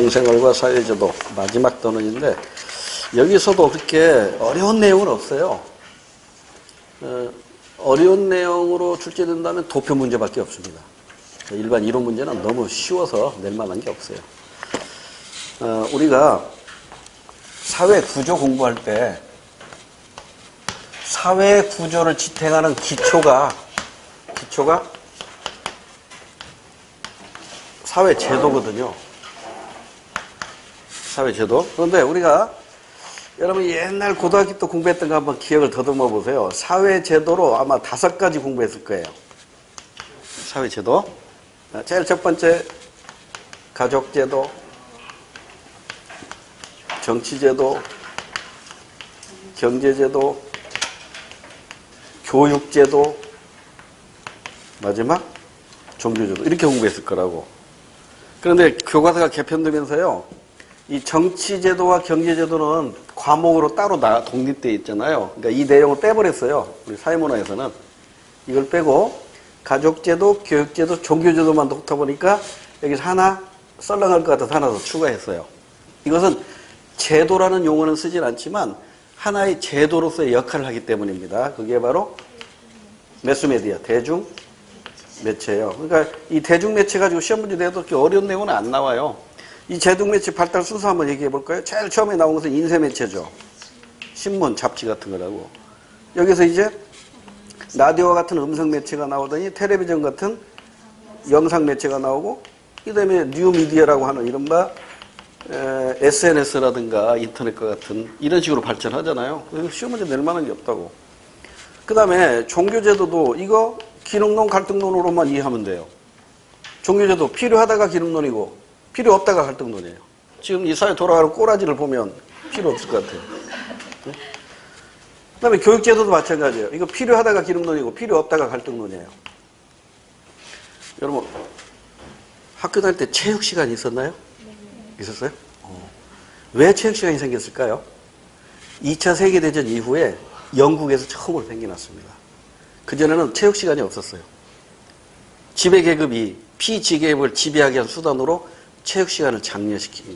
일상생활과 사회제도 마지막 단원인데 여기서도 그렇게 어려운 내용은 없어요. 어려운 내용으로 출제된다면 도표 문제밖에 없습니다. 일반 이론 문제는 너무 쉬워서 낼 만한 게 없어요. 우리가 사회 구조 공부할 때 사회 구조를 지탱하는 기초가 사회 제도거든요. 사회 제도. 그런데 우리가 여러분 옛날 고등학교 때 공부했던 거 한번 기억을 더듬어 보세요. 사회 제도로 아마 5가지 공부했을 거예요. 사회 제도. 제일 첫 번째 가족 제도, 정치 제도, 경제 제도, 교육 제도, 마지막 종교 제도 이렇게 공부했을 거라고. 그런데 교과서가 개편되면서요, 이 정치 제도와 경제 제도는 과목으로 따로 독립되어 있잖아요. 그러니까 이 내용을 빼버렸어요. 우리 사회문화에서는 이걸 빼고 가족 제도, 교육 제도, 종교 제도만 놓다 보니까 여기서 하나 썰렁할 것 같아서 하나 더 추가했어요. 이것은 제도라는 용어는 쓰진 않지만 하나의 제도로서의 역할을 하기 때문입니다. 그게 바로 매스메디아, 대중 매체예요. 그러니까 이 대중 매체 가지고 시험 문제 내도 그렇게 어려운 내용은 안 나와요. 이 대중 매체 발달 순서 한번 얘기해 볼까요? 제일 처음에 나온 것은 인쇄 매체죠. 신문, 잡지 같은 거라고. 여기서 이제 라디오와 같은 음성 매체가 나오더니 텔레비전 같은 영상 매체가 나오고, 그 다음에 뉴미디어라고 하는 이른바 SNS라든가 인터넷과 같은 이런 식으로 발전하잖아요. 그래서 시험 문제 낼 만한 게 없다고. 그 다음에 종교제도도 이거 기능론, 갈등론으로만 이해하면 돼요. 종교제도 필요하다가 기능론이고 필요 없다가 갈등론이에요. 지금 이 사회 돌아가는 꼬라지를 보면 필요 없을 것 같아요. 네? 그 다음에 교육제도도 마찬가지예요. 이거 필요하다가 기능론이고 필요 없다가 갈등론이에요. 여러분 학교 다닐 때 체육 시간이 있었나요? 있었어요? 왜 체육 시간이 생겼을까요? 2차 세계대전 이후에 영국에서 처음으로 생겨났습니다. 그전에는 체육 시간이 없었어요. 지배계급이 피지계급을 지배하기 위한 수단으로 체육 시간을 장려시키는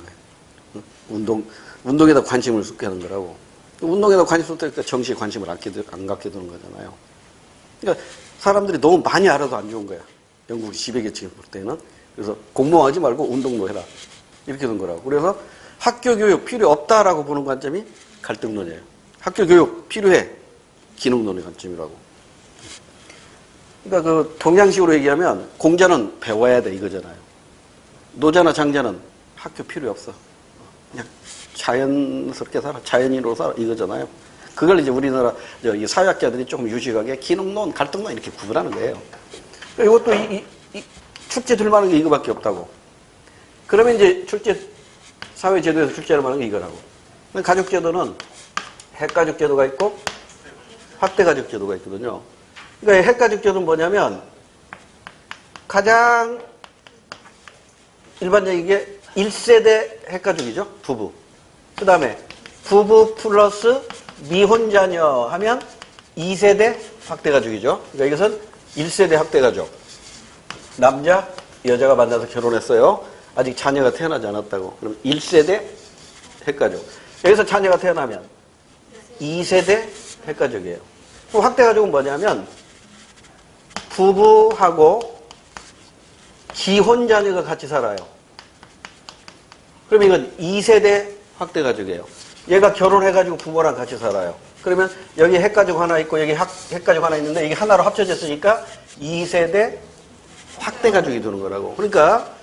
거예요. 운동에다 관심을 쏟게 하는 거라고. 운동에다 관심 쏟으니까 정시에 관심을 안 갖게 되는 거잖아요. 그러니까 사람들이 너무 많이 알아도 안 좋은 거야. 영국 지배계층이 볼 때는. 그래서 공부하지 말고 운동도 해라. 이렇게 된 거라고. 그래서 학교 교육 필요 없다라고 보는 관점이 갈등론이에요. 학교 교육 필요해. 기능론의 관점이라고. 그러니까 그 동양식으로 얘기하면 공자는 배워야 돼 이거잖아요. 노자나 장자는 학교 필요 없어. 그냥 자연스럽게 살아. 자연인으로 살아. 이거잖아요. 그걸 이제 우리나라 이 사회학자들이 조금 유식하게 기능론, 갈등론 이렇게 구분하는 거예요. 그러니까 이것도 이 출제 될 만한 게 이거밖에 없다고. 그러면 이제 사회제도에서 출제할 만한 게 이거라고. 가족제도는 핵가족제도가 있고 확대가족제도가 있거든요. 그러니까 핵가족제도는 뭐냐면 가장 일반적인 게 1세대 핵가족이죠. 부부. 그 다음에 부부 플러스 미혼자녀 하면 2세대 확대가족이죠. 그러니까 이것은 1세대 확대가족. 남자, 여자가 만나서 결혼했어요. 아직 자녀가 태어나지 않았다고. 그럼 1세대 핵가족. 여기서 자녀가 태어나면 2세대 핵가족이에요. 그럼 확대가족은 뭐냐면 부부하고 기혼자녀가 같이 살아요. 그러면 이건 2세대 확대가족이에요. 얘가 결혼해가지고 부모랑 같이 살아요. 그러면 여기 핵가족 하나 있고 여기 핵가족 하나 있는데 이게 하나로 합쳐졌으니까 2세대 확대가족이 되는 거라고. 그러니까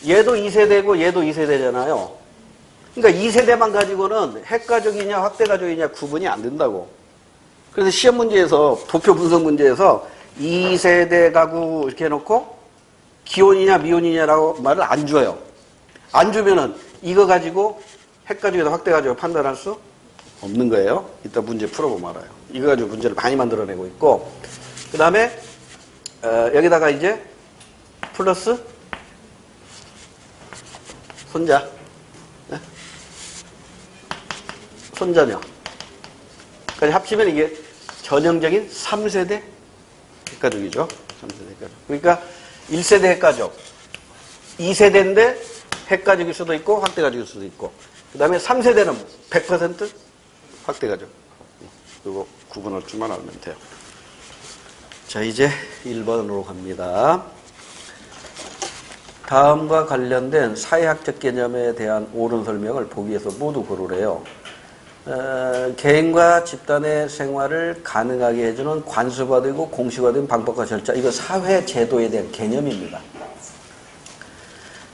얘도 2세대고 얘도 2세대잖아요. 그러니까 2세대만 가지고는 핵가족이냐 확대가족이냐 구분이 안 된다고. 그래서 시험 문제에서 도표 분석 문제에서 2세대 가구 이렇게 해놓고 기혼이냐 미혼이냐라고 말을 안 줘요. 안 주면은 이거 가지고 핵가족이다 확대가족을 판단할 수 없는 거예요. 이따 문제 풀어보면 알아요. 이거 가지고 문제를 많이 만들어내고 있고, 그 다음에 여기다가 이제 플러스 손자, 네? 손자녀 까지 합치면 이게 전형적인 3세대 핵가족이죠. 3세대 핵가족. 그러니까 1세대 핵가족, 2세대인데 핵가족일 수도 있고 확대가족일 수도 있고. 그 다음에 3세대는 100% 확대가족. 그리고 구분할 줄만 알면 돼요. 자, 이제 1번으로 갑니다. 다음과 관련된 사회학적 개념에 대한 옳은 설명을 보기에서 모두 고르래요. 개인과 집단의 생활을 가능하게 해주는 관수화되고 공식화된 방법과 절차, 이거 사회제도에 대한 개념입니다.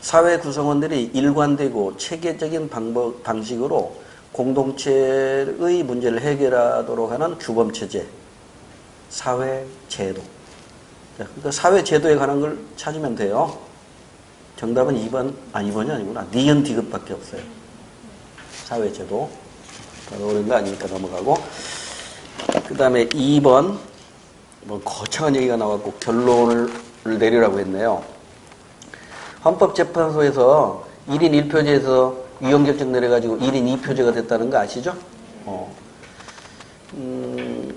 사회 구성원들이 일관되고 체계적인 방식으로 공동체의 문제를 해결하도록 하는 규범체제, 사회제도. 그러니까 사회제도에 관한 걸 찾으면 돼요. 정답은 2번, 2번이 아니구나. 니은 디귿밖에 없어요. 사회제도. 어려운 거 아니니까 넘어가고. 그 다음에 2번, 뭐 거창한 얘기가 나왔고 결론을 내리라고 했네요. 헌법재판소에서 1인 1표제에서 유형결정 내려가지고 1인 2표제가 됐다는 거 아시죠?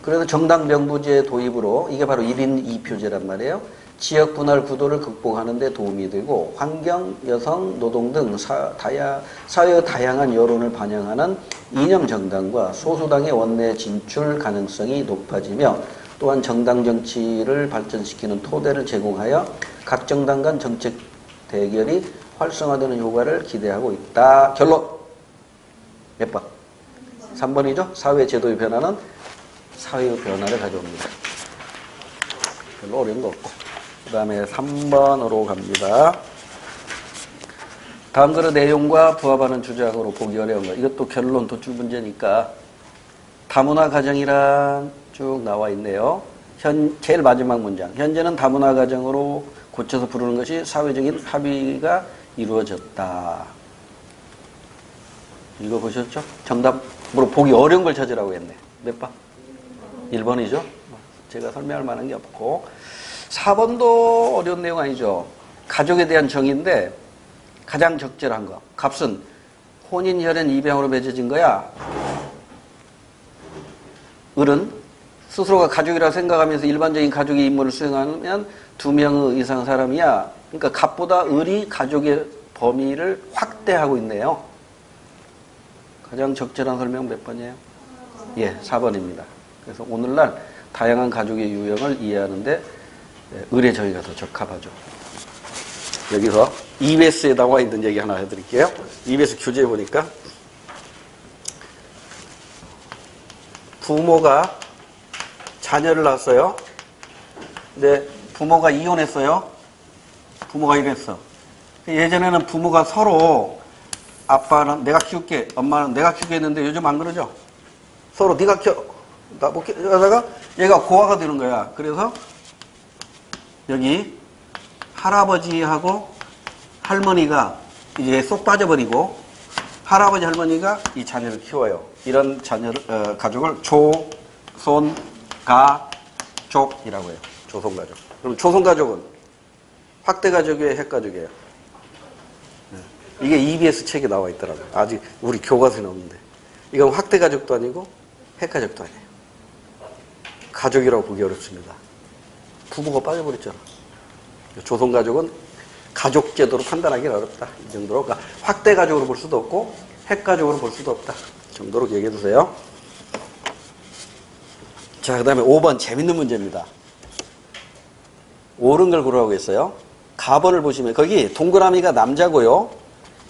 그래서 정당 명부제 도입으로 이게 바로 1인 2표제란 말이에요. 지역 분할 구도를 극복하는 데 도움이 되고 환경, 여성, 노동 등 사회의 다양한 여론을 반영하는 이념 정당과 소수당의 원내 진출 가능성이 높아지며 또한 정당 정치를 발전시키는 토대를 제공하여 각 정당 간 정책 대결이 활성화되는 효과를 기대하고 있다. 결론 몇 번? 3번이죠. 사회제도의 변화는 사회의 변화를 가져옵니다. 별로 어려운 거 없고. 그 다음에 3번으로 갑니다. 다음 글의 내용과 부합하는 주장으로 보기 어려운 거. 이것도 결론 도출 문제니까 다문화 가정이란 쭉 나와 있네요. 제일 마지막 문장. 현재는 다문화 가정으로 고쳐서 부르는 것이 사회적인 합의가 이루어졌다. 이거 보셨죠? 정답으로 보기 어려운 걸 찾으라고 했네. 몇 번? 1번이죠? 제가 설명할 만한 게 없고. 4번도 어려운 내용 아니죠? 가족에 대한 정의인데 가장 적절한 거. 값은 혼인, 혈연, 입양으로 맺어진 거야. 을은 스스로가 가족이라고 생각하면서 일반적인 가족의 임무를 수행하면 2명 이상 사람이야. 그러니까 갑보다 을이 가족의 범위를 확대하고 있네요. 가장 적절한 설명 몇 번이에요? 예, 4번입니다. 그래서 오늘날 다양한 가족의 유형을 이해하는데 을의 정의가 더 적합하죠. 여기서 EBS에 나와 있는 얘기 하나 해드릴게요. EBS 교재에 보니까 부모가 자녀를 낳았어요. 근데 부모가 이혼했어요. 부모가 이랬어. 예전에는 부모가 서로 아빠는 내가 키울게, 엄마는 내가 키우게 했는데 요즘 안 그러죠? 서로 네가 키워, 나 못 키워, 하다가 얘가 고아가 되는 거야. 그래서 여기 할아버지하고 할머니가 이제 쏙 빠져버리고 할아버지 할머니가 이 자녀를 키워요. 이런 가족을 조손가족이라고 해요. 조손가족. 그럼 조손가족은 확대가족이에요, 핵가족이에요? 이게 EBS 책에 나와 있더라고요. 아직 우리 교과서에 없는데. 이건 확대가족도 아니고 핵가족도 아니에요. 가족이라고 보기 어렵습니다. 부부가 빠져버렸잖아. 조손가족은 가족제도로 판단하기는 어렵다. 이 정도로. 그러니까 확대가족으로 볼 수도 없고 핵가족으로 볼 수도 없다. 이 정도로 얘기해 두세요. 자, 그 다음에 5번 재밌는 문제입니다. 옳은 걸 고르라고 했어요. 가번을 보시면 거기 동그라미가 남자고요.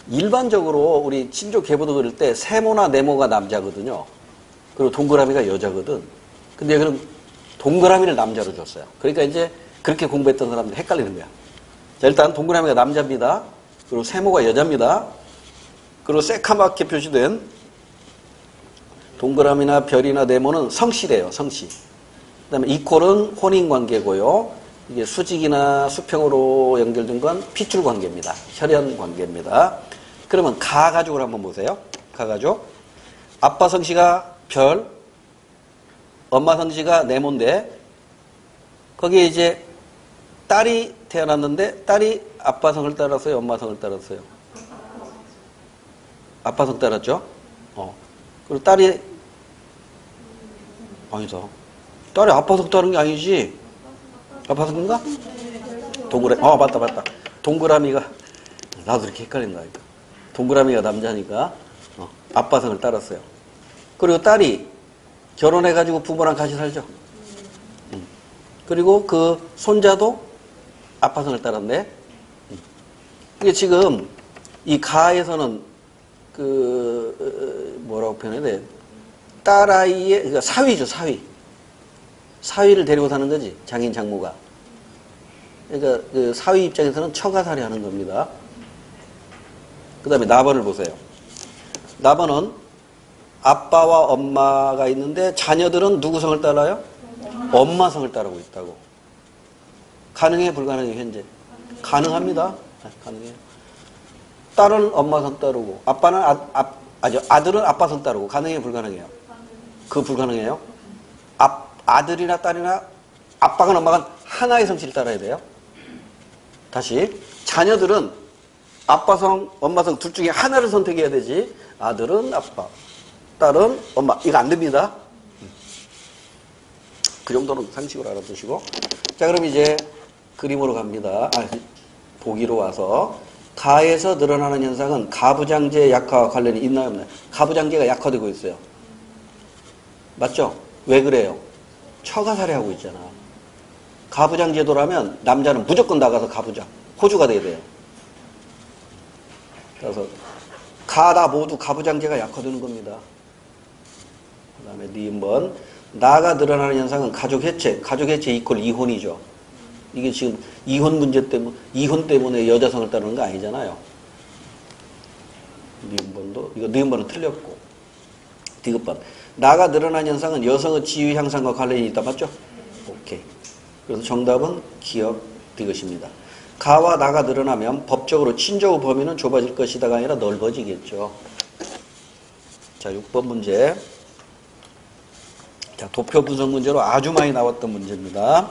일반적으로 우리 친족 계보도 그릴 때 세모나 네모가 남자거든요. 그리고 동그라미가 여자거든. 근데 여기는 동그라미를 남자로 줬어요. 그러니까 이제 그렇게 공부했던 사람들이 헷갈리는 거야. 자, 일단 동그라미가 남자입니다. 그리고 세모가 여자입니다. 그리고 새카맣게 표시된 동그라미나 별이나 네모는 성씨래요. 성씨. 그 다음에 이퀄은 혼인관계고요. 이게 수직이나 수평으로 연결된 건 핏줄 관계입니다. 혈연 관계입니다. 그러면 가가족을 한번 보세요. 가가족. 아빠 성씨가 별, 엄마 성씨가 네모인데 거기에 이제 딸이 태어났는데 딸이 아빠 성을 따랐어요? 엄마 성을 따랐어요? 아빠 성 따랐죠? 그리고 딸이 아니다. 딸이 아빠 성 따른 게 아니지. 아빠 성인가? 동그라미. 맞다. 동그라미가 나도 이렇게 헷갈린 거니까. 동그라미가 남자니까 아빠 성을 따랐어요. 그리고 딸이 결혼해가지고 부모랑 같이 살죠. 그리고 그 손자도 아빠 성을 따랐네. 이게 지금 이 가에서는 그 뭐라고 표현해야 돼? 딸아이의 그러니까 사위죠, 사위. 사위를 데리고 사는 거지, 장인 장모가. 그러니까 그 사위 입장에서는 처가살이 하는 겁니다. 그 다음에 나번을 보세요. 나번은 아빠와 엄마가 있는데 자녀들은 누구 성을 따라요? 엄마 성을 따르고 있다고. 가능해, 불가능해, 현재? 가능합니다. 가능해요. 딸은 엄마 성 따르고, 아빠는 아들은 아빠 성 따르고, 가능해, 불가능해요? 그거 불가능해요? 아들이나 딸이나 아빠가 엄마가 하나의 성씨를 따라야 돼요. 다시, 자녀들은 아빠 성, 엄마 성 둘 중에 하나를 선택해야 되지. 아들은 아빠, 딸은 엄마. 이거 안 됩니다. 그 정도는 상식으로 알아두시고. 자, 그럼 이제 그림으로 갑니다. 보기로 와서. 가에서 늘어나는 현상은 가부장제의 약화와 관련이 있나요, 없나요? 가부장제가 약화되고 있어요. 맞죠? 왜 그래요? 처가살이하고 있잖아. 가부장제도라면 남자는 무조건 나가서 가부장, 호주가 돼야 돼요. 그래서 가다 모두 가부장제가 약화되는 겁니다. 그 다음에 니은번 나가 늘어나는 현상은 가족해체. 가족해체 이퀄 이혼이죠. 이게 지금 이혼 문제 때문에, 이혼 때문에 여자성을 따르는 거 아니잖아요. 니은번도, 이거 니은번은 틀렸고. 디귿번. 나가 늘어난 현상은 여성의 지위 향상과 관련이 있다. 맞죠? 오케이. 그래서 정답은 기억 디귿입니다. 가와 나가 늘어나면 법적으로 친족의 범위는 좁아질 것이다가 아니라 넓어지겠죠. 자, 6번 문제. 자, 도표 분석 문제로 아주 많이 나왔던 문제입니다.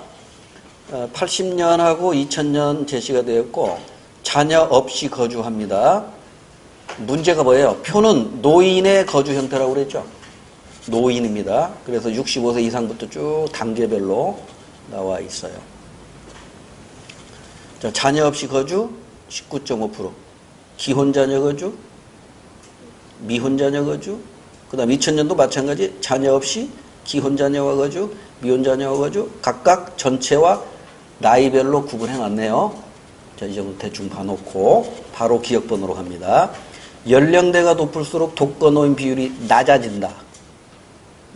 80년하고 2000년 제시가 되었고 자녀 없이 거주합니다. 문제가 뭐예요? 표는 노인의 거주 형태라고 그랬죠. 노인입니다. 그래서 65세 이상부터 쭉 단계별로 나와 있어요. 자, 자녀 없이 거주 19.5%, 기혼 자녀 거주, 미혼 자녀 거주, 그 다음 2000년도 마찬가지 자녀 없이 기혼 자녀와 거주, 미혼 자녀와 거주 각각 전체와 나이별로 구분해 놨네요. 자, 이 정도 대충 봐놓고 바로 기억번호로 갑니다. 연령대가 높을수록 독거노인 비율이 낮아진다.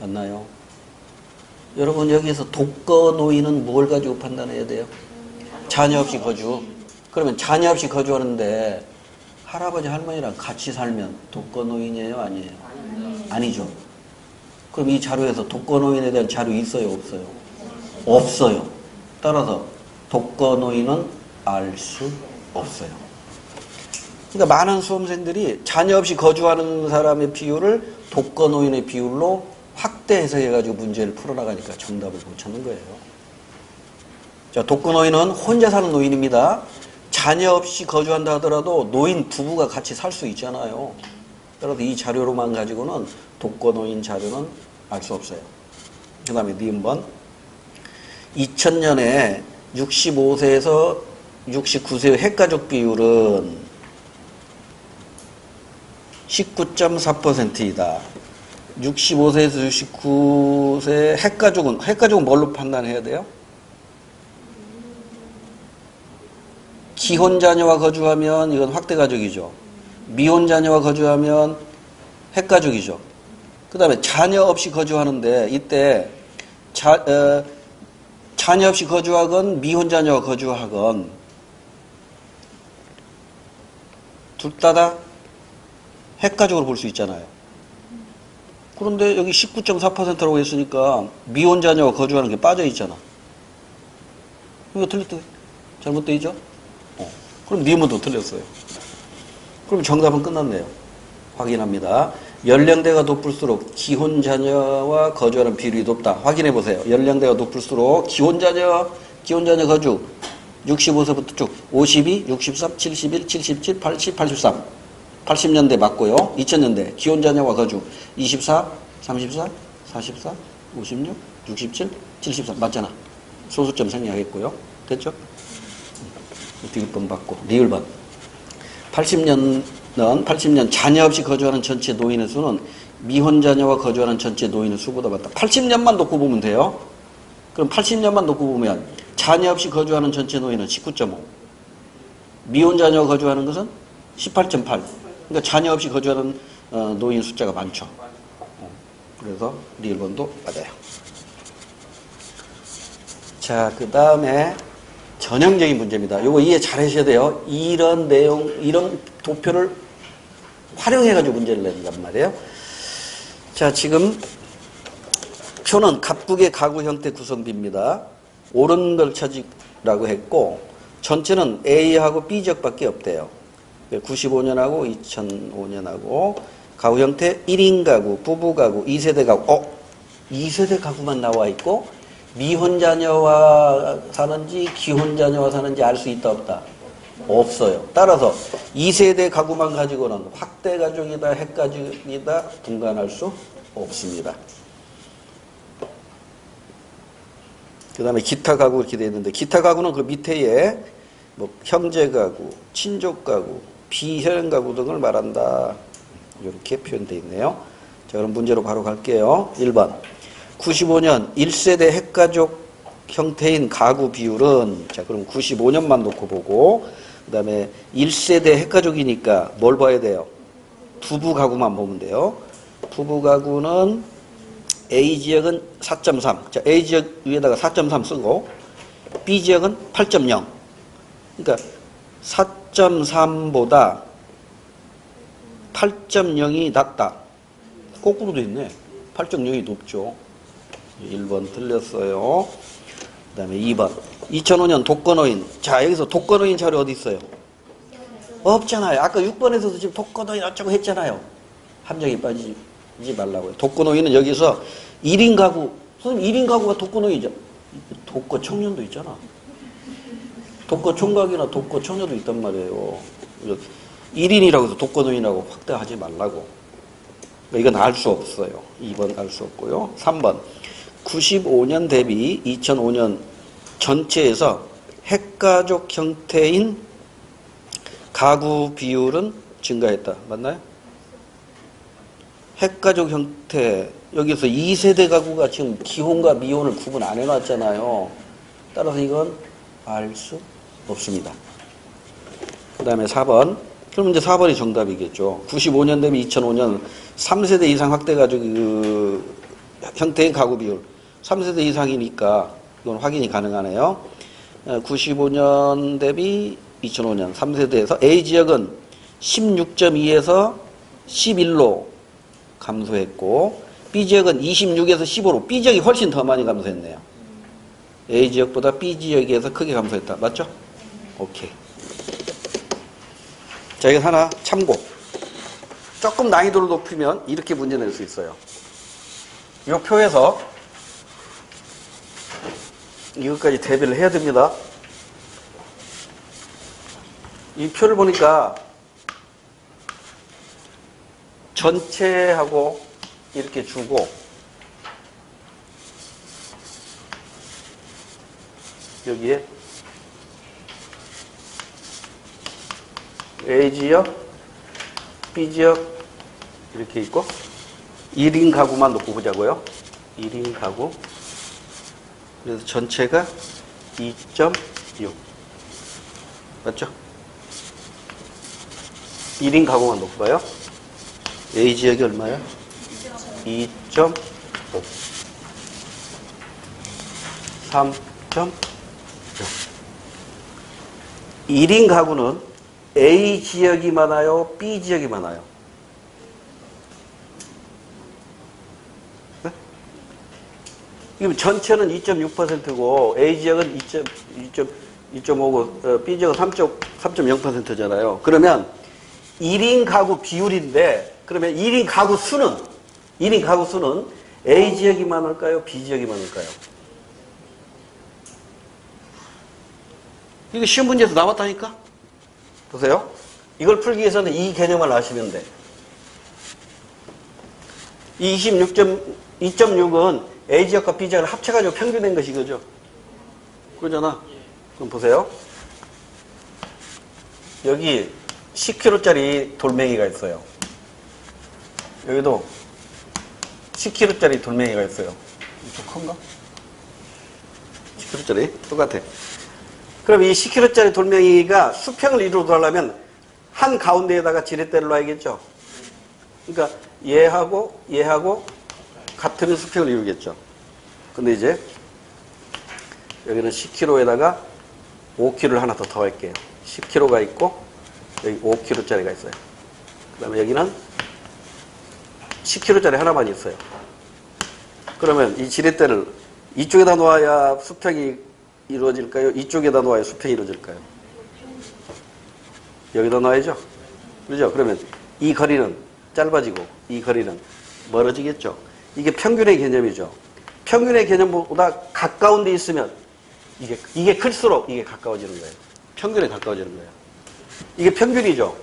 맞나요? 여러분 여기서 독거노인은 뭘 가지고 판단해야 돼요? 자녀 없이 거주. 그러면 자녀 없이 거주하는데 할아버지 할머니랑 같이 살면 독거노인이에요? 아니에요? 아니죠. 그럼 이 자료에서 독거노인에 대한 자료 있어요? 없어요? 없어요. 따라서 독거노인은 알 수 없어요. 그러니까 많은 수험생들이 자녀 없이 거주하는 사람의 비율을 독거노인의 비율로 확대 해석해가지고 문제를 풀어나가니까 정답을 못 찾는 거예요. 자, 독거노인은 혼자 사는 노인입니다. 자녀 없이 거주한다 하더라도 노인 부부가 같이 살 수 있잖아요. 따라서 이 자료로만 가지고는 독거노인 자료는 알 수 없어요. 그 다음에 니은번 2000년에 65세에서 69세의 핵가족 비율은 19.4%이다. 65세에서 69세 핵가족은 뭘로 판단해야 돼요? 기혼 자녀와 거주하면 이건 확대 가족이죠. 미혼 자녀와 거주하면 핵가족이죠. 그 다음에 자녀 없이 거주하는데 이때 자녀 없이 거주하건 미혼 자녀와 거주하건 둘 다 핵가족으로 볼 수 있잖아요. 그런데 여기 19.4%라고 했으니까 미혼 자녀와 거주하는 게 빠져 있잖아. 이거 틀렸대. 잘못돼 있죠? 그럼 니은도 틀렸어요. 그럼 정답은 끝났네요. 확인합니다. 연령대가 높을수록 기혼 자녀와 거주하는 비율이 높다. 확인해 보세요. 연령대가 높을수록 기혼 자녀 거주 65세부터 쭉 52, 63, 71, 77, 80, 83. 80년대 맞고요. 2000년대 기혼 자녀와 거주 24, 34, 44, 56, 67, 73 맞잖아. 소수점 생략했고요. 됐죠? 디귿번 받고 리을번 80년 자녀 없이 거주하는 전체 노인의 수는 미혼 자녀와 거주하는 전체 노인의 수보다 많다. 80년만 놓고 보면 돼요. 그럼 80년만 놓고 보면 자녀 없이 거주하는 전체 노인은 19.5. 미혼 자녀와 거주하는 것은 18.8. 그러니까 자녀 없이 거주하는 노인 숫자가 많죠. 그래서 우리 1번도 맞아요. 자, 그 다음에 전형적인 문제입니다. 이거 이해 잘 하셔야 돼요. 이런 내용, 이런 도표를 활용해가지고 문제를 낸단 말이에요. 자, 지금 표는 갑국의 가구 형태 구성비입니다. 옳은 걸 찾으라고 했고, 전체는 A하고 B 지역밖에 없대요. 95년하고 2005년하고, 가구 형태 1인 가구, 부부 가구, 2세대 가구. 2세대 가구만 나와 있고, 미혼 자녀와 사는지 기혼 자녀와 사는지 알 수 있다 없다? 없어요. 따라서 2세대 가구만 가지고는 확대 가족이다, 핵 가족이다 분간할 수 없습니다. 그 다음에 기타 가구 이렇게 되어 있는데, 기타 가구는 그 밑에에 뭐 형제 가구, 친족 가구, 비혈연 가구 등을 말한다. 이렇게 표현되어 있네요. 자, 그럼 문제로 바로 갈게요. 1번. 95년 1세대 핵가족 형태인 가구 비율은, 자, 그럼 95년만 놓고 보고, 그 다음에 1세대 핵가족이니까 뭘 봐야 돼요? 부부 가구만 보면 돼요. 부부 가구는 A 지역은 4.3. 자, A 지역 위에다가 4.3 쓰고, B 지역은 8.0. 그러니까 4.3보다 8.0이 낮다. 거꾸로 돼 있네. 8.0이 높죠. 1번 틀렸어요. 그 다음에 2번. 2005년 독거노인. 자, 여기서 독거노인 자료 어디 있어요? 없잖아요. 아까 6번에서도 지금 독거노인 어쩌고 했잖아요. 함정에 빠지지 말라고요. 독거노인은 여기서 1인 가구. 선생님, 1인 가구가 독거노인이죠. 독거 청년도 있잖아. 독거 총각이나 독거 청년도 있단 말이에요. 1인이라고 해서 독거노인이라고 확대하지 말라고. 이건 알 수 없어요. 2번 알 수 없고요. 3번. 95년 대비 2005년 전체에서 핵가족 형태인 가구 비율은 증가했다. 맞나요? 핵가족 형태, 여기서 2세대 가구가 지금 기혼과 미혼을 구분 안 해놨잖아요. 따라서 이건 알 수 없습니다. 그 다음에 4번. 그럼 이제 4번이 정답이겠죠. 95년 대비 2005년 3세대 이상 확대가족 형태의 가구 비율. 3세대 이상이니까 이건 확인이 가능하네요. 95년 대비 2005년 3세대에서 A 지역은 16.2에서 11로 감소했고, B 지역은 26에서 15로, B 지역이 훨씬 더 많이 감소했네요. A 지역보다 B 지역에서 크게 감소했다. 맞죠? 오케이. 자, 이거 하나 참고. 조금 난이도를 높이면 이렇게 문제 낼 수 있어요. 이 표에서 이것까지 대비를 해야 됩니다. 이 표를 보니까 전체하고 이렇게 주고, 여기에 A 지역, B 지역 이렇게 있고, 1인 가구만 놓고 보자고요. 1인 가구. 그래서 전체가 2.6. 맞죠? 1인 가구만 놓고 봐요. A 지역이 얼마야? 2.5. 3.0. 1인 가구는 A 지역이 많아요? B 지역이 많아요? 네? 이거 전체는 2.6%고 A 지역은 2.5고 B 지역은 3.0%잖아요. 그러면 1인 가구 비율인데, 그러면 1인 가구 수는 A 지역이 많을까요? B 지역이 많을까요? 이거 시험 문제에서 나왔다니까? 보세요. 이걸 풀기 위해서는 이 개념을 아시면 돼. 2.6은 A 지역과 B 지역을 합쳐가지고 평균된 것이 그죠? 그러잖아. 그럼 보세요. 여기 10kg짜리 돌멩이가 있어요. 여기도 10kg짜리 돌멩이가 있어요. 좀 큰가? 10kg짜리 똑같아. 그럼 이 10kg짜리 돌멩이가 수평을 이루어가려면 한 가운데에다가 지렛대를 놔야겠죠. 그러니까 얘하고 같은 수평을 이루겠죠. 근데 이제 여기는 10kg에다가 5kg를 하나 더 더할게요. 10kg가 있고 여기 5kg짜리가 있어요. 그 다음에 여기는 10kg짜리 하나만 있어요. 그러면 이 지렛대를 이쪽에다 놓아야 수평이 이루어질까요? 이쪽에다 놓아야 수평이 이루어질까요? 여기다 놔야죠. 그렇죠? 그러면 이 거리는 짧아지고 이 거리는 멀어지겠죠. 이게 평균의 개념이죠. 평균의 개념보다 가까운 데 있으면 이게 클수록 이게 가까워지는 거예요. 평균에 가까워지는 거예요. 이게 평균이죠.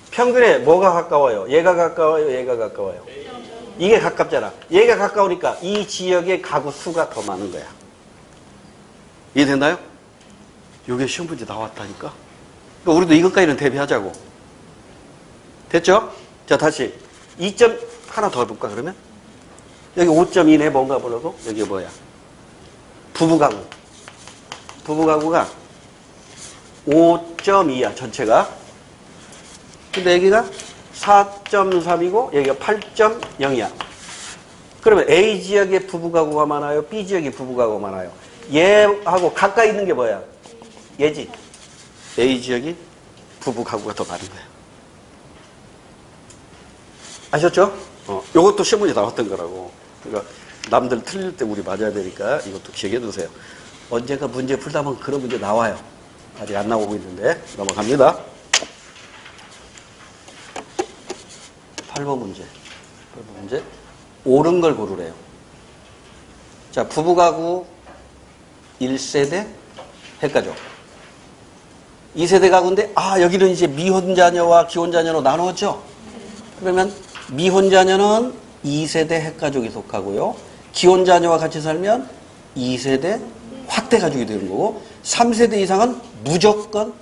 평균에 뭐가 가까워요? 얘가 가까워요? 얘가 가까워요? 이게 가깝잖아. 얘가 가까우니까 이 지역의 가구 수가 더 많은 거야. 이해됐나요? 이게 시험 문제 나왔다니까. 그러니까 우리도 이것까지는 대비하자고. 됐죠? 자, 다시 2점 하나 더 해볼까 그러면? 여기 5.2네 뭔가 불러도 여기 뭐야? 부부가구. 부부가구가 5.2야 전체가. 근데 여기가 4.3이고 여기가 8.0이야. 그러면 A 지역에 부부가구가 많아요? B 지역에 부부가구가 많아요? 얘하고 가까이 있는 게 뭐야? 얘지. A 지역이 부부가구가 더 많은 거야. 아셨죠? 요것도 시험문제 나왔던 거라고. 그러니까 남들 틀릴 때 우리 맞아야 되니까 이것도 기억해 두세요. 언젠가 문제 풀다 보면 그런 문제 나와요. 아직 안 나오고 있는데 넘어갑니다. 8번 문제. 8번 문제. 옳은 걸 고르래요. 자, 부부가구 1세대 핵가족. 2세대 가구인데 여기는 이제 미혼자녀와 기혼자녀로 나누었죠. 그러면 미혼자녀는 2세대 핵가족이 속하고요. 기혼자녀와 같이 살면 2세대 확대가족이 되는 거고 3세대 이상은 무조건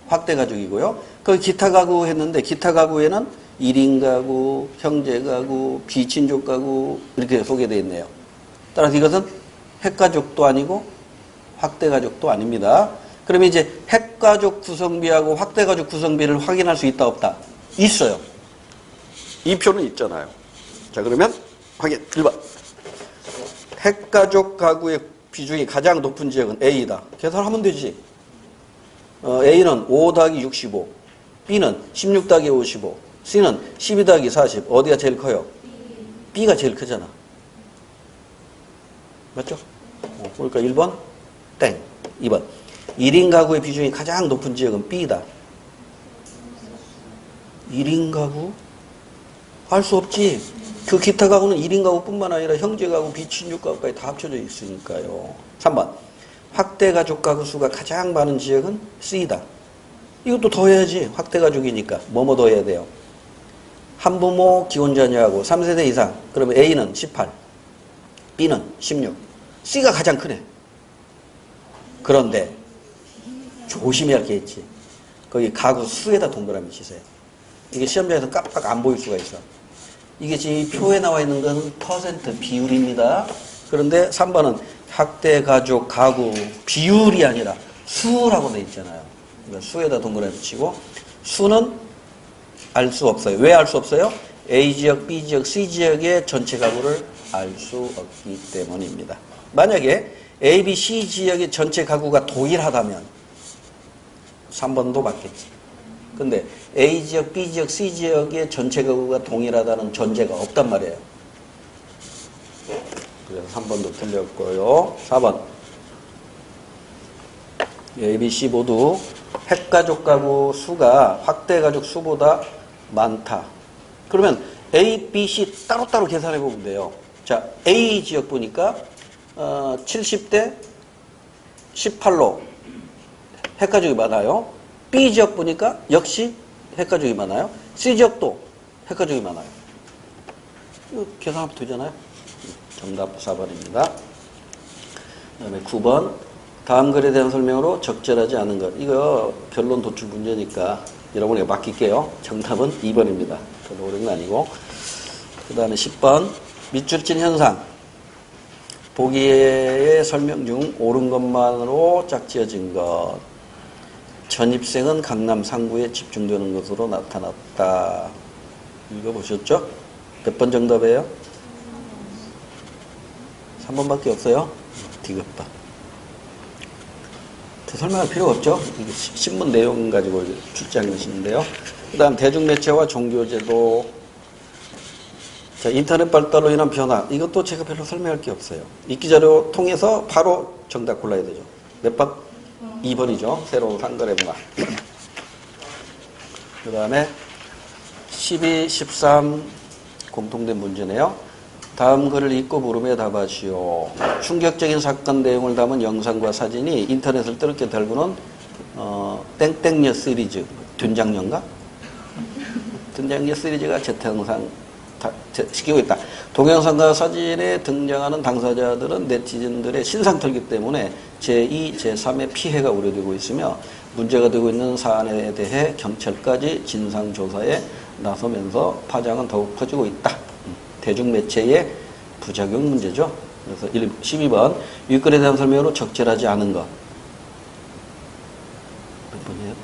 확대가족이고요. 그 기타 가구 했는데 기타 가구에는 1인 가구, 형제 가구, 비친족 가구 이렇게 소개되어 있네요. 따라서 이것은 핵가족도 아니고 확대가족도 아닙니다. 그러면 이제 핵가족 구성비하고 확대가족 구성비를 확인할 수 있다 없다? 있어요. 이 표는 있잖아요. 자, 그러면 확인 1번. 핵가족 가구의 비중이 가장 높은 지역은 A다. 계산하면 되지. A는 5 더하기 65, B는 16 더하기 55, C는 12 더하기 40. 어디가 제일 커요? B가 제일 크잖아. 맞죠? 그러니까 1번 땡. 2번. 1인 가구의 비중이 가장 높은 지역은 B다. 1인 가구? 알 수 없지. 그 기타 가구는 1인 가구뿐만 아니라 형제 가구, 비친족 가구까지 다 합쳐져 있으니까요. 3번. 확대 가족 가구 수가 가장 많은 지역은 C다. 이것도 더해야지. 확대 가족이니까. 뭐뭐 더해야 돼요? 한부모 기혼자녀하고 3세대 이상. 그러면 A는 18, B는 16. C가 가장 크네. 그런데 조심해야 할 게 있지. 거기 가구 수에다 동그라미 치세요. 이게 시험장에서 깜빡 안 보일 수가 있어. 이게 지금 이 표에 나와 있는 건 퍼센트 비율입니다. 그런데 3번은 확대 가족 가구 비율이 아니라 수라고 돼 있잖아요. 그러니까 수에다 동그라미 치고 수는 알 수 없어요. 왜 알 수 없어요? A 지역, B 지역, C 지역의 전체 가구를 알 수 없기 때문입니다. 만약에 A, B, C 지역의 전체 가구가 동일하다면 3번도 맞겠지. 근데 A 지역, B 지역, C 지역의 전체 가구가 동일하다는 전제가 없단 말이에요. 그래서 3번도 틀렸고요. 4번. A, B, C 모두 핵가족 가구 수가 확대가족 수보다 많다. 그러면 A, B, C 따로따로 계산해 보면 돼요. 자, A 지역 보니까 70대 18로 핵가족이 많아요. B 지역 보니까 역시 핵가족이 많아요. C 지역도 핵가족이 많아요. 이거 계산하면 되잖아요. 정답 4번입니다. 그 다음에 9번. 다음 글에 대한 설명으로 적절하지 않은 것. 이거 결론 도출 문제니까 여러분에게 맡길게요. 정답은 2번입니다. 별로 어려운 건 아니고. 그 다음에 10번. 밑줄 친 현상. 보기의 설명 중 옳은 것만으로 짝지어진 것. 전입생은 강남 상구에 집중되는 것으로 나타났다. 읽어보셨죠? 몇 번 정답이에요? 3번밖에 없어요? 디귿바. 더 설명할 필요가 없죠? 이게 신문 내용 가지고 출제한 것인데요. 그 다음 대중매체와 종교제도. 자, 인터넷 발달로 인한 변화. 이것도 제가 별로 설명할 게 없어요. 읽기자료 통해서 바로 정답 골라야 되죠. 몇 번? 2번이죠. 새로운 상거래 문화. 그 다음에 12, 13 공통된 문제네요. 다음 글을 읽고 물음에 답하시오. 충격적인 사건 내용을 담은 영상과 사진이 인터넷을 뜨겁게 달구는 땡땡녀 시리즈. 둔장녀인가? 둔장녀 시리즈가 재탕상 시키고 있다. 동영상과 사진에 등장하는 당사자들은 네티즌들의 신상털기 때문에 제2, 제3의 피해가 우려되고 있으며 문제가 되고 있는 사안에 대해 경찰까지 진상조사에 나서면서 파장은 더욱 커지고 있다. 대중매체의 부작용 문제죠. 그래서 12번 윗글에 대한 설명으로 적절하지 않은 것. 몇 번이에요?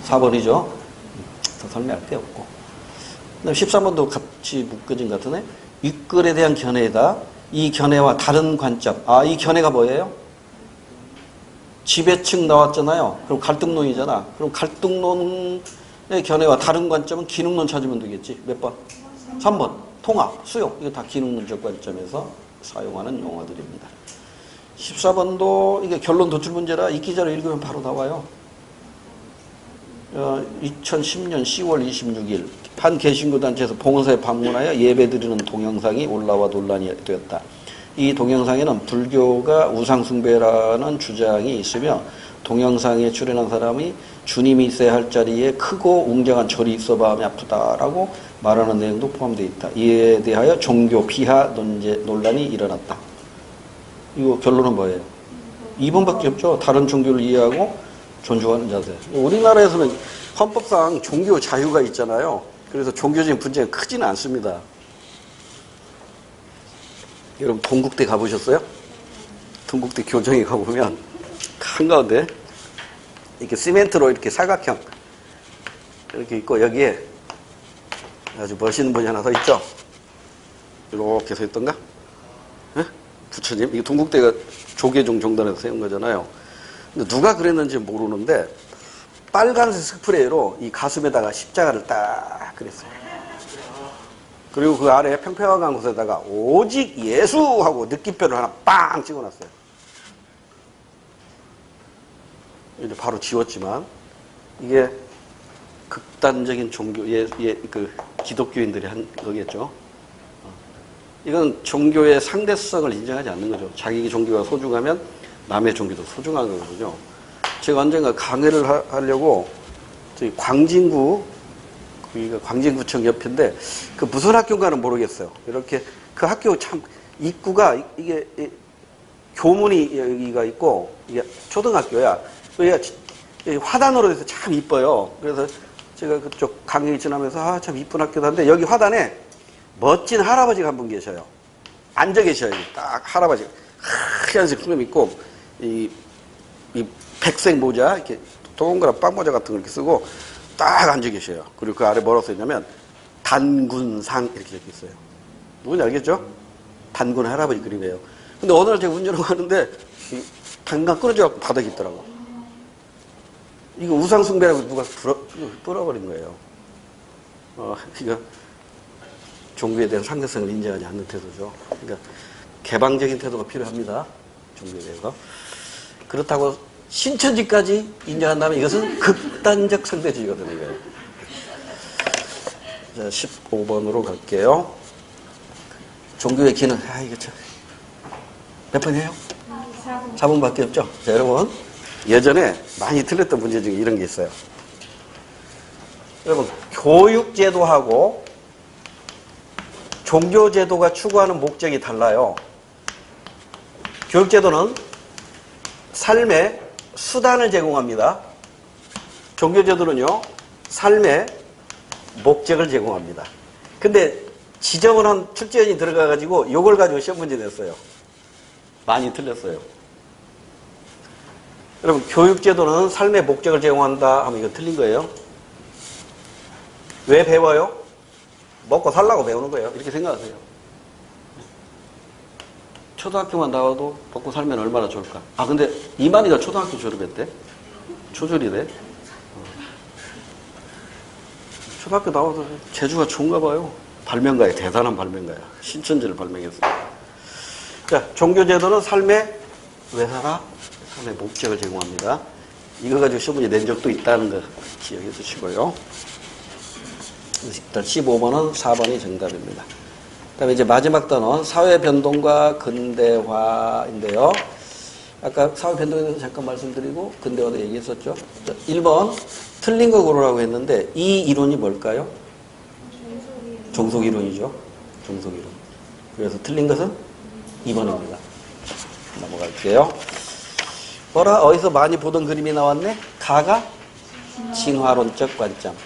4번이죠. 더 설명할 게 없고. 그다음 13번도 같이 묶어진 것 같으네. 윗글에 대한 견해다. 이 견해와 다른 관점. 아, 이 견해가 뭐예요? 지배층 나왔잖아요. 그럼 갈등론이잖아. 그럼 갈등론의 견해와 다른 관점은 기능론 찾으면 되겠지. 몇 번? 3번. 통합, 수용. 이거 다 기능론적 관점에서 사용하는 용어들입니다. 14번도 이게 결론 도출 문제라 이 기자를 읽으면 바로 나와요. 2010년 10월 26일 한 개신교단체에서 봉사에 방문하여 예배드리는 동영상이 올라와 논란이 되었다. 이 동영상에는 불교가 우상숭배라는 주장이 있으며 동영상에 출연한 사람이 주님이 있어야 할 자리에 크고 웅장한 절이 있어 마음이 아프다라고 말하는 내용도 포함되어 있다. 이에 대하여 종교 비하 논란이 일어났다. 이거 결론은 뭐예요? 2번밖에 없죠. 다른 종교를 이해하고 존중하는 자세. 우리나라에서는 헌법상 종교 자유가 있잖아요. 그래서 종교적인 분쟁이 크지는 않습니다. 여러분 동국대 가보셨어요? 동국대 교정에 가보면 한가운데 이렇게 시멘트로 이렇게 사각형 이렇게 있고 여기에 아주 멋있는 분이 하나 서 있죠? 이렇게 서 있던가? 네? 부처님? 이게 동국대가 조계종 종단에서 세운 거잖아요. 근데 누가 그랬는지 모르는데 빨간색 스프레이로 이 가슴에다가 십자가를 딱 그렸어요. 그리고 그 아래 평평한 곳에다가 오직 예수 하고 느낌표를 하나 빵 찍어놨어요. 이제 바로 지웠지만 이게 극단적인 종교, 그 기독교인들이 한 거겠죠. 이건 종교의 상대성을 인정하지 않는 거죠. 자기 종교가 소중하면 남의 종교도 소중한 거거든요. 제가 언젠가 강의를 하려고 저희 광진구, 거기가 광진구청 옆인데 그 무슨 학교인가는 모르겠어요. 이렇게 그 학교 참 입구가 이게 교문이 여기가 있고 이게 초등학교야. 여기가 화단으로 돼서 참 이뻐요. 그래서 제가 그쪽 강의 지나면서 참 이쁜 학교다 한데 여기 화단에 멋진 할아버지가 한 분 계셔요. 앉아 계셔요. 딱 할아버지가 하얀색 수염 있고 이 백색 모자 이렇게 동그란 빵 모자 같은 걸 이렇게 쓰고 딱 앉아 계셔요. 그리고 그 아래 뭐라고 써있냐면 단군상 이렇게 적혀 있어요. 누군지 알겠죠? 단군 할아버지 그림이에요. 근데 어느 날 제가 운전을 하는데 단강 끊어져갖고 바닥에 있더라고. 이거 우상숭배라고 누가 뿌려버린 거예요. 이거 종교에 대한 상대성을 인정하지 않는 태도죠. 그러니까 개방적인 태도가 필요합니다. 종교에 대해서. 그렇다고 신천지까지 인정한다면 이것은 극단적 상대주의가 되는 거예요. 자, 15번으로 갈게요. 종교의 기능. 이거 참. 몇 번이에요? 4번밖에 없죠? 자, 여러분. 예전에 많이 틀렸던 문제 중에 이런 게 있어요. 여러분, 교육제도하고 종교제도가 추구하는 목적이 달라요. 교육제도는 삶의 수단을 제공합니다. 종교제도는요, 삶의 목적을 제공합니다. 근데 지정을 한 출제원이 들어가가지고 이걸 가지고 시험 문제 냈어요. 많이 틀렸어요. 여러분, 교육제도는 삶의 목적을 제공한다 하면 이거 틀린 거예요. 왜 배워요? 먹고 살라고 배우는 거예요. 이렇게 생각하세요. 초등학교만 나와도 먹고 살면 얼마나 좋을까? 아, 근데 이만희가 초등학교 졸업했대? 초졸이래? 초등학교 나와도 재주가 좋은가 봐요. 발명가야, 대단한 발명가야. 신천지를 발명했어. 자, 종교제도는 삶의, 왜 살아? 삶의 목적을 제공합니다. 이거 가지고 시험문제 낸 적도 있다는 거 기억해 두시고요. 일단 15번은 4번이 정답입니다. 그 다음에 이제 마지막 단원, 사회변동과 근대화인데요. 아까 사회변동에 대해서 잠깐 말씀드리고, 근대화도 얘기했었죠. 1번, 틀린 거 고르라고 했는데, 이 이론이 뭘까요? 종속이론이죠. 종속이론. 그래서 틀린 것은 2번입니다. 넘어갈게요. 뭐라? 어디서 많이 보던 그림이 나왔네? 가가 진화론적 관점,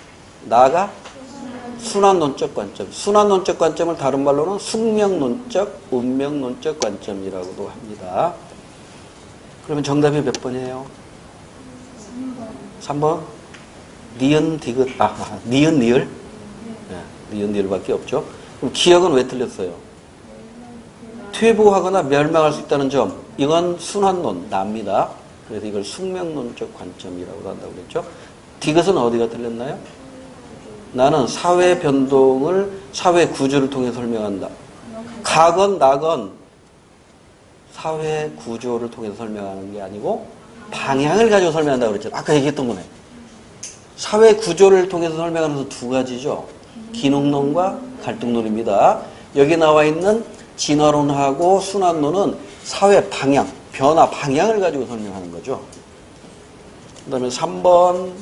나가 순환론적 관점. 순환론적 관점을 다른 말로는 숙명론적, 운명론적 관점이라고도 합니다. 그러면 정답이 몇 번이에요? 3번? 니은, 디귿, 니은, 니을? 네, 니은, 니을밖에 없죠. 그럼 기억은 왜 틀렸어요? 퇴보하거나 멸망할 수 있다는 점, 이건 순환론, 납니다. 그래서 이걸 숙명론적 관점이라고 한다고 그랬죠. 디귿은 어디가 틀렸나요? 나는 사회 변동을 사회 구조를 통해 설명한다. 가건 나건 사회 구조를 통해서 설명하는 게 아니고 방향을 가지고 설명한다고 그랬죠. 아까 얘기했던 거네. 사회 구조를 통해서 설명하는 건 두 가지죠. 기능론과 갈등론입니다. 여기 나와 있는 진화론하고 순환론은 사회 방향, 변화 방향을 가지고 설명하는 거죠. 그 다음에 3번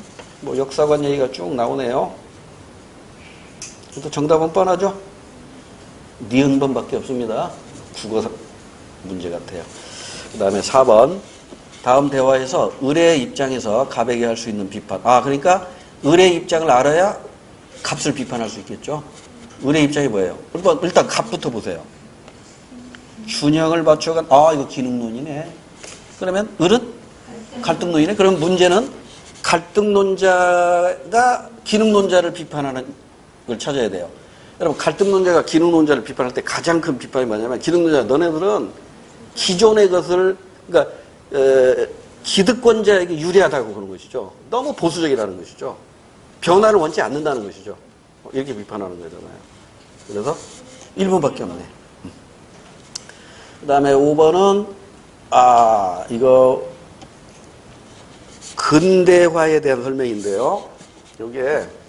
뭐 역사관 얘기가 쭉 나오네요. 또 정답은 뻔하죠? 니은번밖에 없습니다. 국어 문제 같아요. 그 다음에 4번 다음 대화에서 을의 입장에서 갑에게 할 수 있는 비판. 그러니까 을의 입장을 알아야 갑을 비판할 수 있겠죠. 을의 입장이 뭐예요? 일단 갑부터 보세요. 균형을 맞춰간 이거 기능론이네. 그러면 을은 갈등론이네. 그럼 문제는 갈등론자가 기능론자를 비판하는 걸 찾아야 돼요. 여러분, 갈등론자가 기능론자를 비판할 때 가장 큰 비판이 뭐냐면, 기능론자 너네들은 기존의 것을, 그러니까 기득권자에게 유리하다고 그런 것이죠. 너무 보수적이라는 것이죠. 변화를 원치 않는다는 것이죠. 이렇게 비판하는 거잖아요. 그래서 1번밖에 없네. 그 다음에 5번은 이거 근대화에 대한 설명인데요. 요게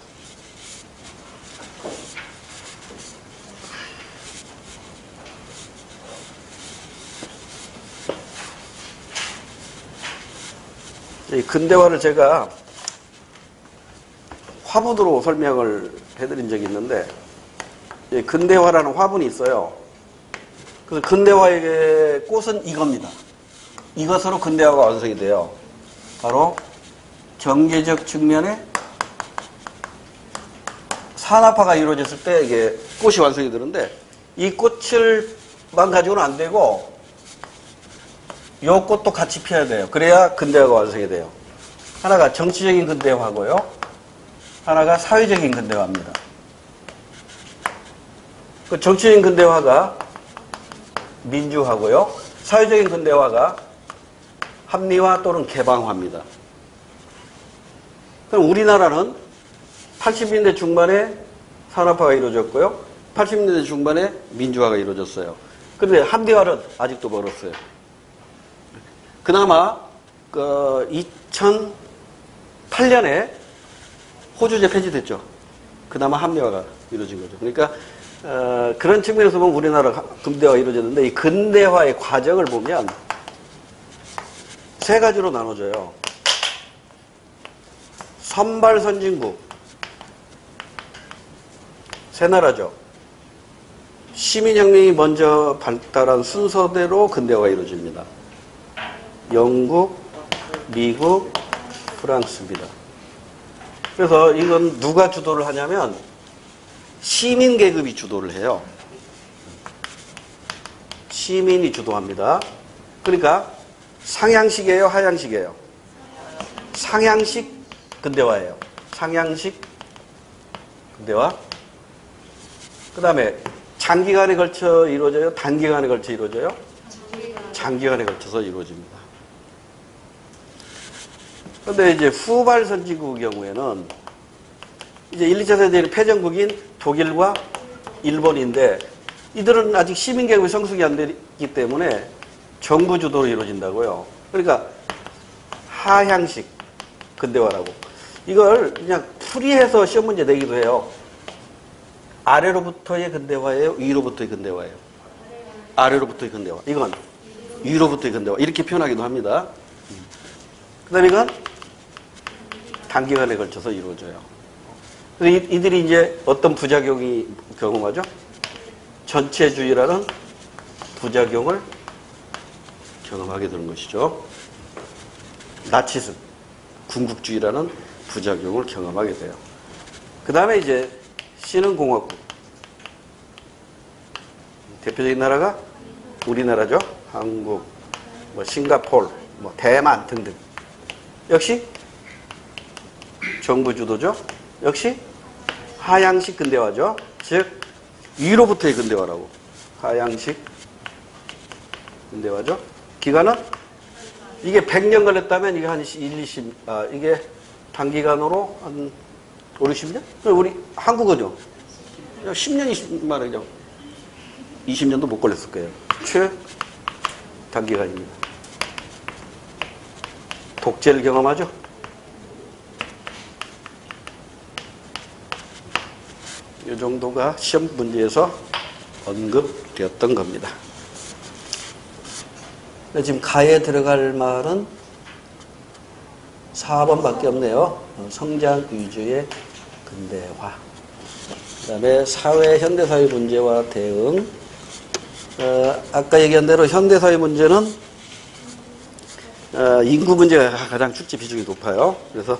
이 근대화를 제가 화분으로 설명을 해드린 적이 있는데, 근대화라는 화분이 있어요. 그래서 근대화의 꽃은 이겁니다. 이것으로 근대화가 완성이 돼요. 바로 경제적 측면에 산업화가 이루어졌을 때 이게 꽃이 완성이 되는데, 이 꽃을만 가지고는 안 되고 이 꽃도 같이 피워야 돼요. 그래야 근대화가 완성이 돼요. 하나가 정치적인 근대화고요. 하나가 사회적인 근대화입니다. 그 정치적인 근대화가 민주화고요. 사회적인 근대화가 합리화 또는 개방화입니다. 그럼 우리나라는 80년대 중반에 산업화가 이루어졌고요. 80년대 중반에 민주화가 이루어졌어요. 그런데 합리화는 아직도 멀었어요. 그나마 2008년에 호주제 폐지됐죠. 그나마 합리화가 이루어진 거죠. 그러니까 그런 측면에서 보면 우리나라 근대화가 이루어졌는데, 이 근대화의 과정을 보면 세 가지로 나눠져요. 선발 선진국, 세 나라죠. 시민혁명이 먼저 발달한 순서대로 근대화가 이루어집니다. 영국, 미국, 프랑스입니다. 그래서 이건 누가 주도를 하냐면 시민 계급이 주도를 해요. 시민이 주도합니다. 그러니까 상향식이에요, 하향식이에요? 상향식 근대화예요. 상향식 근대화. 그 다음에 장기간에 걸쳐 이루어져요? 단기간에 걸쳐 이루어져요? 장기간에 걸쳐서 이루어집니다. 그런데 이제 후발 선진국의 경우에는 이제 1, 2차 세계대전 패전국인 독일과 일본인데 이들은 아직 시민계급이 성숙이 안 되기 때문에 정부 주도로 이루어진다고요. 그러니까 하향식 근대화라고. 이걸 그냥 풀이해서 시험 문제 내기도 해요. 아래로부터의 근대화예요? 위로부터의 근대화예요? 아래로부터의 근대화. 이건 위로부터의 근대화. 이렇게 표현하기도 합니다. 그 다음에 이건 단기간에 걸쳐서 이루어져요. 그래서 이들이 이제 어떤 부작용이 경험하죠? 전체주의라는 부작용을 경험하게 되는 것이죠. 나치즘, 군국주의라는 부작용을 경험하게 돼요. 그 다음에 이제 C는 공화국. 대표적인 나라가 우리나라죠. 한국, 뭐 싱가포르, 뭐 대만 등등. 역시 정부 주도죠. 역시 하향식 근대화죠. 즉 위로부터의 근대화라고. 하향식 근대화죠. 기간은 이게 100년 걸렸다면 이게 한 1, 20, 이게 단기간으로 한 5, 60년? 우리 한국은요. 10년, 20만 원이죠. 20년도 못 걸렸을 거예요. 최단기간입니다. 독재를 경험하죠. 이 정도가 시험 문제에서 언급되었던 겁니다. 지금 가에 들어갈 말은 4번밖에 없네요. 성장 위주의 근대화. 그 다음에 사회, 현대사회 문제와 대응. 아까 얘기한 대로 현대사회 문제는 인구 문제가 가장 출제 비중이 높아요. 그래서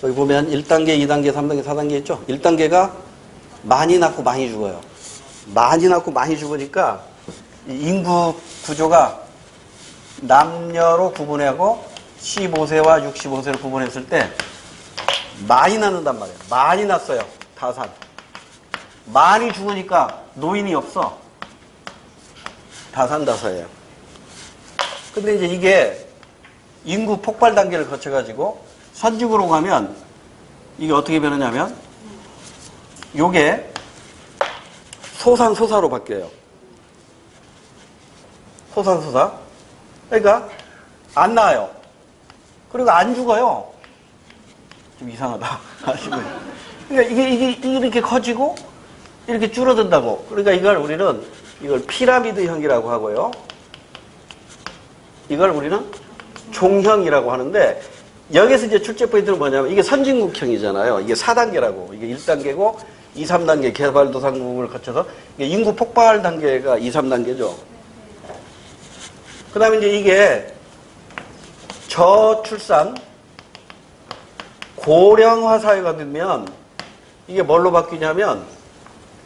여기 보면 1단계, 2단계, 3단계, 4단계 있죠? 1단계가 많이 낳고 많이 죽어요. 많이 낳고 많이 죽으니까 인구 구조가 남녀로 구분하고 15세와 65세로 구분했을 때 많이 낳는단 말이에요. 많이 낳았어요. 다산. 많이 죽으니까 노인이 없어. 다산다사예요. 근데 이제 이게 인구 폭발 단계를 거쳐가지고 선진국으로 가면 이게 어떻게 변하냐면 요게 소산소사로 바뀌어요. 소산소사. 그러니까 안 나와요. 그리고 안 죽어요. 좀 이상하다. 그러니까 이게 이렇게 커지고 이렇게 줄어든다고. 그러니까 우리는 이걸 피라미드형이라고 하고요. 이걸 우리는 종형이라고 하는데 여기서 이제 출제 포인트는 뭐냐면 이게 선진국형이잖아요. 이게 4단계라고. 이게 1단계고 2, 3단계 개발도상국을 거쳐서 이게 인구 폭발 단계가 2, 3단계죠. 그 다음에 이제 이게 저출산 고령화 사회가 되면 이게 뭘로 바뀌냐면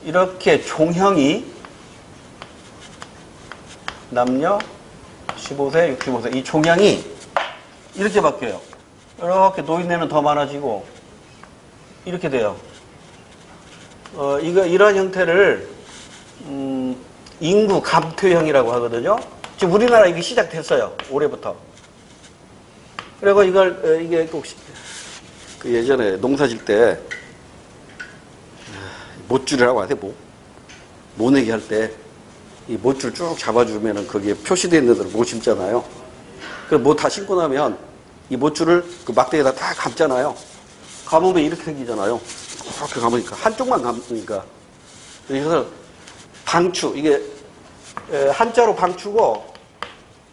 이렇게 종형이 남녀 15세, 65세 이 종형이 이렇게 바뀌어요. 이렇게 노인네는 더 많아지고 이렇게 돼요. 이러한 형태를 인구 감퇴형이라고 하거든요. 지금 우리나라 이게 시작됐어요. 올해부터. 그리고 이게 꼭 그 예전에 농사 질 때 못줄이라고 하세요. 모내기 할 때 이 못줄 쭉 잡아주면은 거기에 표시되어 있는 데로 못 심잖아요. 그 못 다 심고 나면 이 못줄을 그 막대기에다 다 감잖아요. 감으면 이렇게 생기잖아요. 이렇게 감으니까 한쪽만 감으니까 그래서 방추 이게 한자로 방추고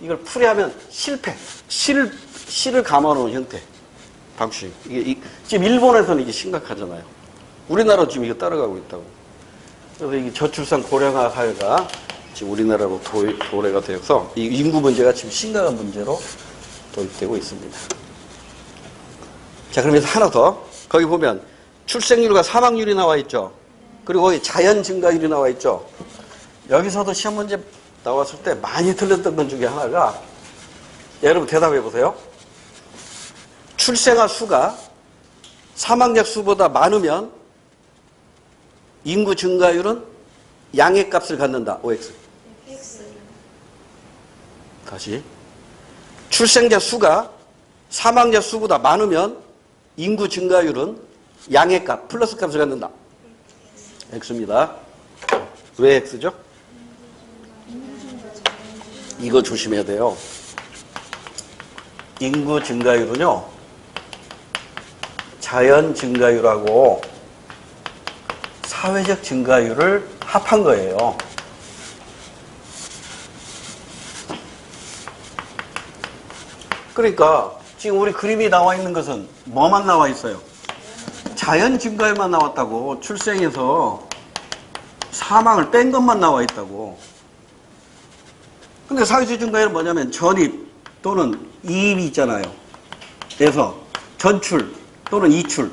이걸 풀이하면 실패 실을 감아놓은 형태 방추. 이게 지금 일본에서는 이게 심각하잖아요. 우리나라 지금 이거 따라가고 있다고. 그래서 이게 저출산 고령화 사회가 지금 우리나라로 도래가 되어서 이 인구 문제가 지금 심각한 문제로 도입되고 있습니다. 자, 그러면서 하나 더 거기 보면 출생률과 사망률이 나와 있죠. 그리고 거기 자연 증가율이 나와 있죠. 여기서도 시험 문제 나왔을 때 많이 틀렸던 것 중에 하나가, 여러분 대답해 보세요. 출생아 수가 사망자 수보다 많으면 인구 증가율은 양의 값을 갖는다. OX. 다시. 출생자 수가 사망자 수보다 많으면 인구 증가율은 양의 값, 플러스 값을 갖는다. X입니다. 왜 X죠? 이거 조심해야 돼요. 인구 증가율은요, 자연 증가율하고 사회적 증가율을 합한 거예요. 그러니까 지금 우리 그림이 나와 있는 것은 뭐만 나와 있어요? 자연 증가율만 나왔다고. 출생에서 사망을 뺀 것만 나와 있다고. 근데 사회적 증가율은 뭐냐면 전입 또는 이입이 있잖아요. 그래서 전출 또는 이출,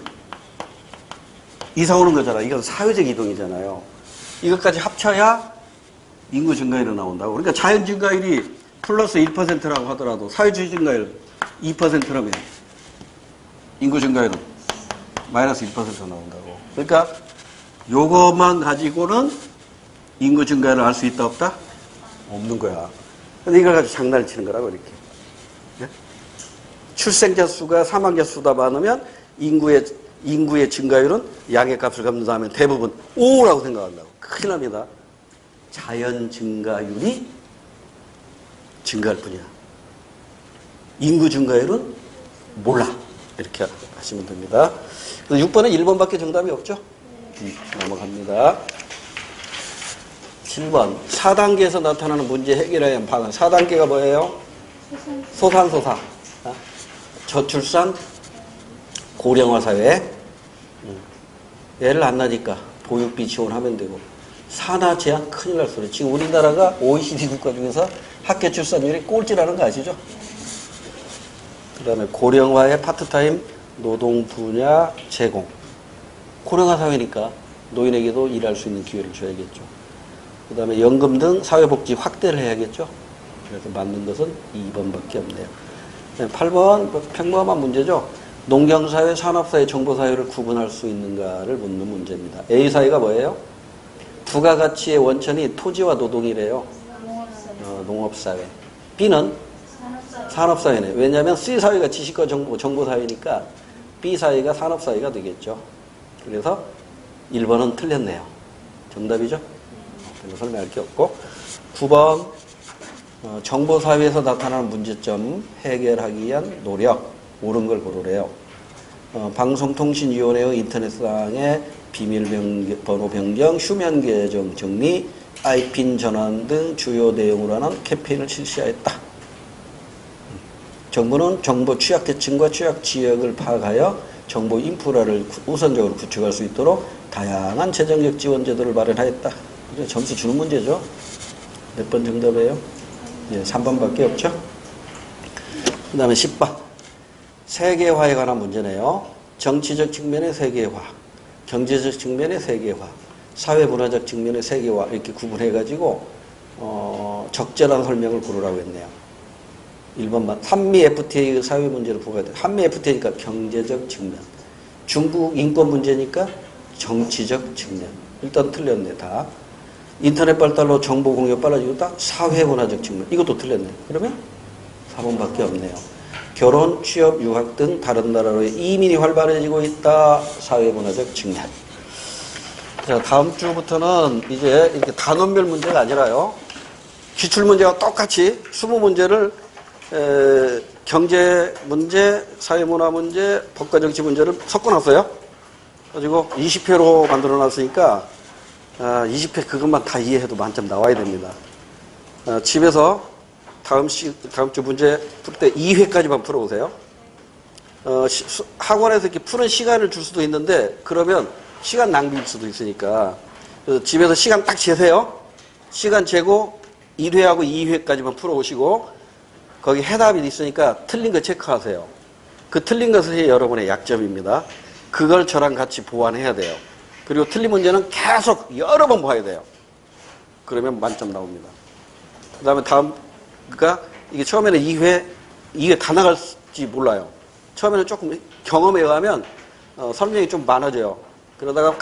이사 오는 거잖아. 이건 사회적 이동이잖아요. 이것까지 합쳐야 인구 증가율이 나온다고. 그러니까 자연 증가율이 플러스 1%라고 하더라도 사회주의 증가율 2%라면 인구 증가율은 마이너스 1% 나온다고. 그러니까 요것만 가지고는 인구 증가율을 알 수 있다 없다? 없는 거야. 근데 이걸 가지고 장난을 치는 거라고 이렇게. 네? 출생자 수가 사망자 수보다 많으면 인구의 증가율은 양의 값을 갚는다면 대부분 O라고 생각한다고. 큰일 납니다. 자연 증가율이 증가할 뿐이야. 인구 증가율은 몰라. 이렇게 하시면 됩니다. 그래서 6번은 1번밖에 정답이 없죠? 넘어갑니다. 7번. 4단계에서 나타나는 문제 해결해야 하는 방안. 4단계가 뭐예요? 소산소사. 저출산, 고령화 사회. 애를 안 낳으니까 보육비 지원하면 되고. 산하 제한 큰일 날 소리. 지금 우리나라가 OECD 국가 중에서 학교 출산율이 꼴찌라는 거 아시죠? 그 다음에 고령화의 파트타임 노동 분야 제공. 고령화 사회니까 노인에게도 일할 수 있는 기회를 줘야겠죠. 그 다음에 연금 등 사회복지 확대를 해야겠죠. 그래서 맞는 것은 2번밖에 없네요. 8번 평범한 문제죠. 농경사회, 산업사회, 정보사회를 구분할 수 있는가를 묻는 문제입니다. A사회가 뭐예요? 부가가치의 원천이 토지와 노동이래요. 농업사회. B는 산업사회네. 왜냐하면 C사회가 지식과 정보사회니까 B사회가 산업사회가 되겠죠. 그래서 1번은 틀렸네요. 정답이죠? 별로 설명할 게 없고. 9번 정보사회에서 나타나는 문제점 해결하기 위한 노력. 옳은 걸 고르래요. 방송통신위원회의 인터넷상의 비밀번호 변경, 휴면 계정 정리, IPN 전환 등 주요 내용으로 하는 캠페인을 실시하였다. 정부는 정보 취약계층과 취약지역을 파악하여 정보 인프라를 우선적으로 구축할 수 있도록 다양한 재정적 지원 제도를 마련하였다. 점수 주는 문제죠. 몇 번 정답이에요? 네, 3번밖에 없죠. 그 다음에 10번. 세계화에 관한 문제네요. 정치적 측면의 세계화, 경제적 측면의 세계화, 사회문화적 측면의 세계화 이렇게 구분해가지고 적절한 설명을 고르라고 했네요. 1번만. 한미 FTA의 사회 문제를 부과했다. 한미 FTA니까 경제적 측면. 중국 인권 문제니까 정치적 측면. 일단 틀렸네 다. 인터넷 발달로 정보 공유가 빨라지고 다 사회문화적 측면. 이것도 틀렸네. 그러면 4번밖에 없네요. 결혼, 취업, 유학 등 다른 나라로의 이민이 활발해지고 있다. 사회문화적 측면. 자, 다음 주부터는 이제 이렇게 단원별 문제가 아니라요. 기출문제와 똑같이 20문제를 경제 문제, 사회문화 문제, 법과정치 문제를 섞어놨어요. 가지고 20회로 만들어놨으니까 20회 그것만 다 이해해도 만점 나와야 됩니다. 집에서 다음 주 문제 풀 때 2회까지만 풀어보세요. 학원에서 이렇게 푸는 시간을 줄 수도 있는데 그러면 시간 낭비일 수도 있으니까 집에서 시간 딱 재세요. 시간 재고 1회하고 2회까지만 풀어오시고 거기 해답이 있으니까 틀린 거 체크하세요. 그 틀린 것이 여러분의 약점입니다. 그걸 저랑 같이 보완해야 돼요. 그리고 틀린 문제는 계속 여러 번 봐야 돼요. 그러면 만점 나옵니다. 그 다음에 다음, 그러니까 이게 처음에는 2회 다 나갈지 몰라요. 처음에는 조금 경험에 의하면 설명이 좀 많아져요. 그러다가